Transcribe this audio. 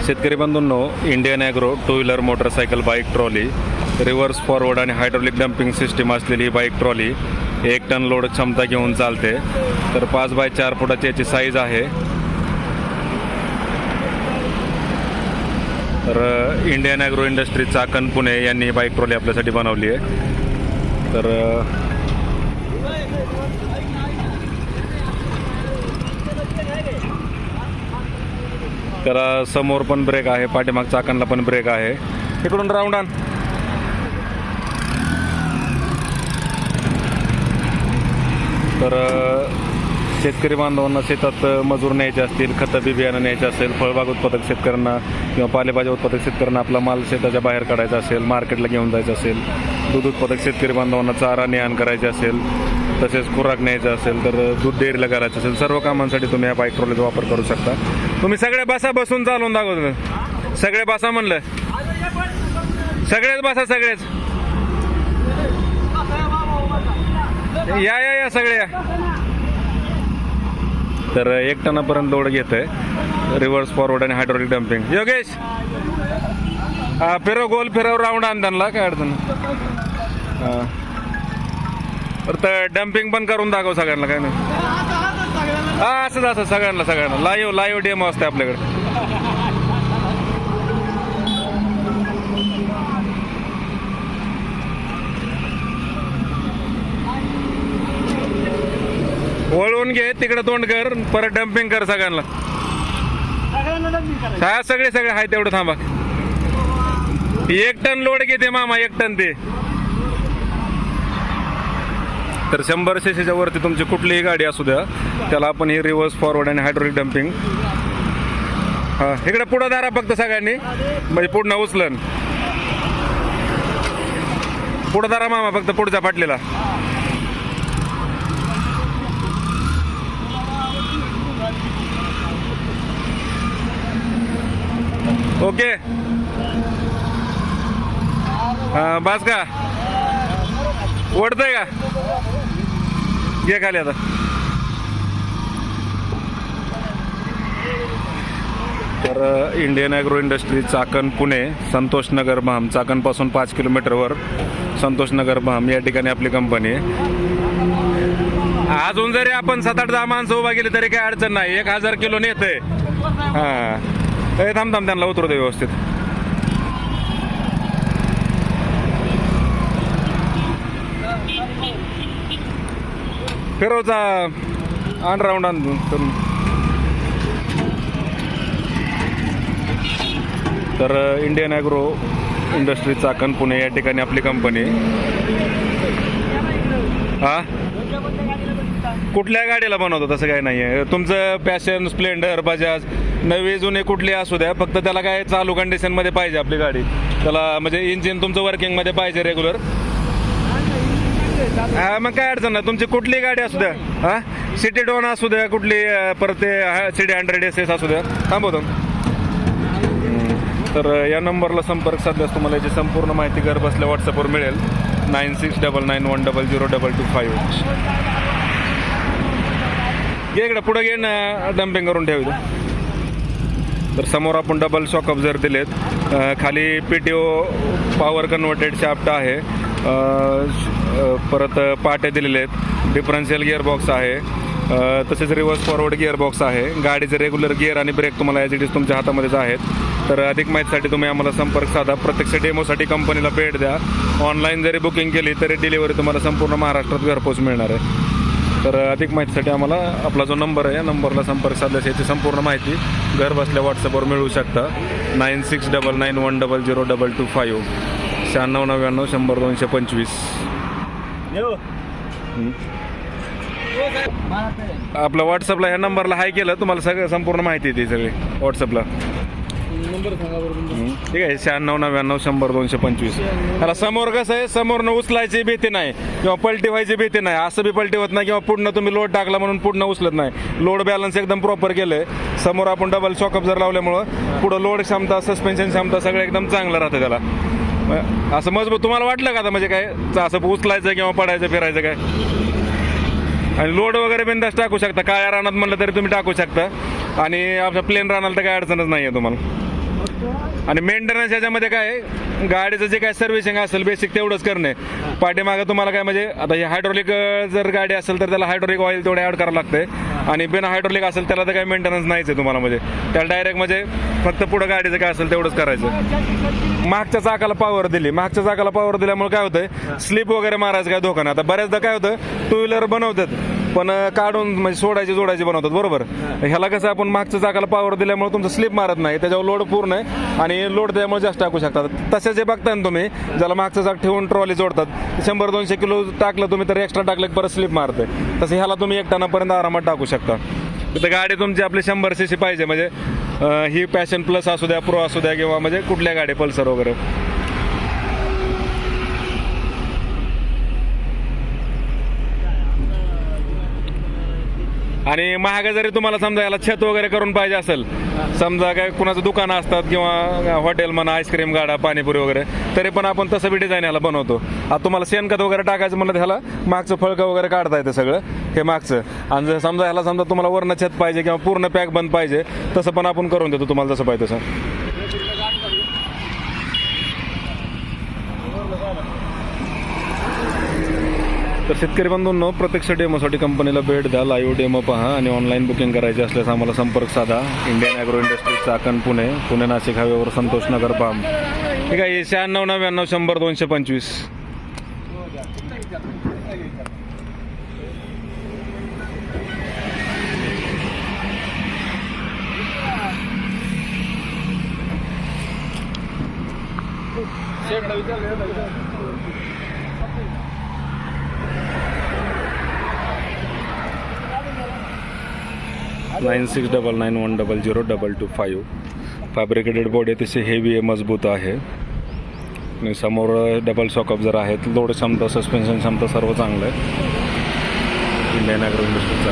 शेतकरी बंधूंनो, Indian Agro two wheeler motorcycle bike trolley reverse forward आणि हायड्रोलिक डम्पिंग सिस्टीम असलेली ही बाईक ट्रॉली 1 टन लोड क्षमता घेऊन चालते. तर 5 बाय 4 फुटाची याची साईज आहे. तर Indian Agro industry Chakan Pune यांनी ही बाईक ट्रॉली आपल्यासाठी बनवली आहे. तर समोर पण ब्रेक आहे, पाठीमाग चाकणला पण ब्रेक आहे. इकडून राऊंड आण. तर शेतकरी बांधवांना शेतात मजूर न्यायचे असतील, खतं बी बियाणं न्यायचं असेल, फळबाग उत्पादक शेतकऱ्यांना किंवा पालेभाज्या उत्पादक शेतकऱ्यांना आपला माल शेताच्या बाहेर काढायचा असेल, मार्केटला घेऊन जायचं असेल, दूध उत्पादक शेतकरी बांधवांना चारा नेहाण करायची असेल, तसेच खुराक न्यायचं असेल, तर दूध डेअरीला करायचं असेल, सर्व कामांसाठी तुम्ही या बाईक ट्रॉलीचा वापर करू शकता. तुम्ही सगळे बसा, बसून चालवून दाखवतो. सगळे बसा म्हणलं, सगळेच बसा, सगळेच या या या सगळे या. तर 1 टनापर्यंत लोड घेत आहे. रिव्हर्स फॉरवर्ड आणि हायड्रोलिक डम्पिंग. योगेश फिरव, गोल फिरव, राऊंड आण त्यांना, काय अडचण. तर डम्पिंग पण करून दाखव सगळ्यांना, काय नाही. असंच असं सगळ्यांना लाईव्ह डेमो असते आपल्याकडे. वळवून घे, तिकडे तोंड कर, परत डम्पिंग कर सगळ्यांना. सगळे आहे तेवढं थांबा. 1 टन लोड घेते मामा, 1 टन ते. तर 100 cc वरती तुमची कुठलीही गाडी असू द्या, त्याला आपण ही रिव्हर्स फॉरवर्ड आणि हायड्रोलिक डम्पिंग. इकडे पुढं दारा फक्त सगळ्यांनी, म्हणजे पुढनं उचलन. पुढं दारा मामा फक्त पुढच्या पाटलीला. ओके, बस का ओढतंय का? घे खाली आता. तर Indian Agro industry Chakan Pune, Santoshnagar Bham, चाकणपासून 5 किलोमीटरवर संतोषनगर भाम या ठिकाणी आपली कंपनी आहे. अजून जरी आपण 7-8-10 माणसं उभा गेली तरी काही अडचण नाही. 1000 किलो नेतंय. थांब त्यांना उतरू दे व्यवस्थित. फिरवचा आण, राऊंड आण. तर Indian Agro industry Chakan Pune या ठिकाणी आपली कंपनी. कुठल्या गाडीला बनवतो तसं काही नाही आहे. तुमचं पॅशन, स्प्लेंडर, बजाज, नवी जुने कुठली असू द्या, फक्त त्याला काय चालू कंडिशनमध्ये पाहिजे आपली गाडी. त्याला म्हणजे इंजिन तुमचं वर्किंगमध्ये पाहिजे रेग्युलर. मग काय अडचण नाही. तुमची कुठली गाडी असू द्या, सिटी डॉन असू द्या, कुठली परत ते सिटी 100 SS असू द्या. थांबवतो. तर या नंबरला संपर्क साधल्यास तुम्हाला याची संपूर्ण माहिती घर बसल्या व्हॉट्सअपवर मिळेल. 9699100225. इकडे पुढे घे ना, डम्पिंग करून ठेवतो. तर समोर आपण डबल शॉक ऑब्झर्वर दिलेत. खाली PTO पॉवर कन्व्हर्टेड शाफ्ट आहे. परत पाटे दिलेले आहेत. डिफरन्शियल गिअरबॉक्स आहे. तसेच रिव्हर्स फॉरवर्ड गिअरबॉक्स आहे. गाडीचे रेग्युलर गिअर आणि ब्रेक तुम्हाला ॲज इट इज तुमच्या हातामध्येच आहेत. तर अधिक माहितीसाठी तुम्ही आम्हाला संपर्क साधा. प्रत्यक्ष डेमोसाठी कंपनीला भेट द्या. ऑनलाईन जरी बुकिंग केली तरी डिलिव्हरी तुम्हाला संपूर्ण महाराष्ट्रात घरपोच मिळणार आहे. तर अधिक माहितीसाठी आम्हाला आपला जो नंबर आहे या नंबरला संपर्क साधल्यास याची संपूर्ण माहिती घर बसल्या व्हॉट्सअपवर मिळू शकता. 9699100225. 9699100225. आपलं व्हॉट्सअपला ह्या नंबरला हाय केलं तुम्हाला सगळं संपूर्ण माहिती येते सगळी व्हॉट्सअपला. ठीक आहे. 9699100225. त्याला समोर कसं आहे, समोरनं उचलायची भीती नाही किंवा पलटी व्हायची भीती नाही. असं बी पलटी होत नाही किंवा पुढनं तुम्ही लोड टाकला म्हणून पुढनं उचलत नाही. लोड बॅलन्स एकदम प्रॉपर केलंय. समोर आपण डबल शॉक ऑब्झर्वर लावल्यामुळं पुढं लोड क्षमता, सस्पेन्शन क्षमता सगळं एकदम चांगलं राहतं त्याला. असं मजबूत तुम्हाला वाटलं का आता, म्हणजे काय असं उचलायचं किंवा पडायचं फिरायचं काय? आणि लोड वगैरे बिंदास टाकू शकता. काळ्या रानात म्हणलं तरी तुम्ही टाकू शकता. आणि आपल्या प्लेन रानाला तर काय अडचणच नाही आहे तुम्हाला. आणि मेंटेनन्स याच्यामध्ये काय आहे, गाडीचं जे काय सर्व्हिसिंग असेल बेसिक तेवढंच करणे. पाठीमागं तुम्हाला काय म्हणजे आता ही हायड्रोलिक जर गाडी असेल तर त्याला हायड्रोलिक ऑइल तेवढं ॲड करावं लागते, आणि बिना हायड्रोलिक असेल त्याला तर काही मेंटेनन्स नाहीच आहे तुम्हाला. म्हणजे त्याला डायरेक्ट म्हणजे फक्त पुढं गाडीचं काय असेल तेवढंच करायचं. मागच्या चाकाला पॉवर दिली, मागच्या चाकाला पॉवर दिल्यामुळे काय होतंय, स्लिप वगैरे मारायचं काय धोका नाही. आता बऱ्याचदा काय होतं, टू व्हीलर बनवतात पण काढून म्हणजे सोडायची जोडायची बनवतात, बरोबर. ह्याला कसं आपण मागच्या चाकाला पॉवर दिल्यामुळे तुमचं स्लिप मारत नाही, त्याच्यावर लोड पूर्ण आहे आणि लोड त्यामुळे जास्त टाकू शकतात. तसे जे बघताय ना तुम्ही, ज्याला मागचं चाक ठेवून ट्रॉली जोडतात, 100-200 किलो टाकलं तुम्ही तर एक्स्ट्रा टाकलं की परत स्लिप मारते. तसं ह्याला तुम्ही 1 टनापर्यंत आरामात टाकू शकता. तर गाडी तुमची आपली 100 cc पाहिजे, म्हणजे ही पॅशन प्लस असू द्या, प्रो असू द्या, किंवा म्हणजे कुठल्या गाडी पल्सर वगैरे. आणि महाग जरी तुम्हाला समजा याला छत वगैरे करून पाहिजे असेल, समजा काय कुणाचं दुकानं असतात किंवा हॉटेल म्हणा, आईस्क्रीम गाडा, पाणीपुरी वगैरे, तरी पण आपण तसं बी डिझाईन याला बनवतो. आता तुम्हाला शेणखत वगैरे टाकायचं म्हणलं ह्याला मागचं फळकं वगैरे काढता येतं सगळं हे मागचं. आणि जर समजा ह्याला समजा तुम्हाला वरनं छत पाहिजे किंवा पूर्ण पॅक बंद पाहिजे, तसं पण आपण करून देतो तुम्हाला जसं पाहिजे तसं. तर शेतकरी बंधूंनो, प्रत्यक्ष डेमोसाठी कंपनीला भेट द्या, लाईव्ह डेमो पहा आणि ऑनलाईन बुकिंग करायची असल्यास आम्हाला संपर्क साधा. Indian agro industries, Chakan, Pune Nashik हायवेवर संतोष नगर पाम. ठीक आहे. 9699 100 225. (9699100225). फॅब्रिकेटेड बॉडी अतिशय हेवी आहे, मजबूत आहे. आणि समोर डबल शॉक ऑब्झर आहेत. लोड क्षमता, सस्पेन्शन क्षमता सर्व चांगलं आहे. Indian agro इंडस्ट्रीजचा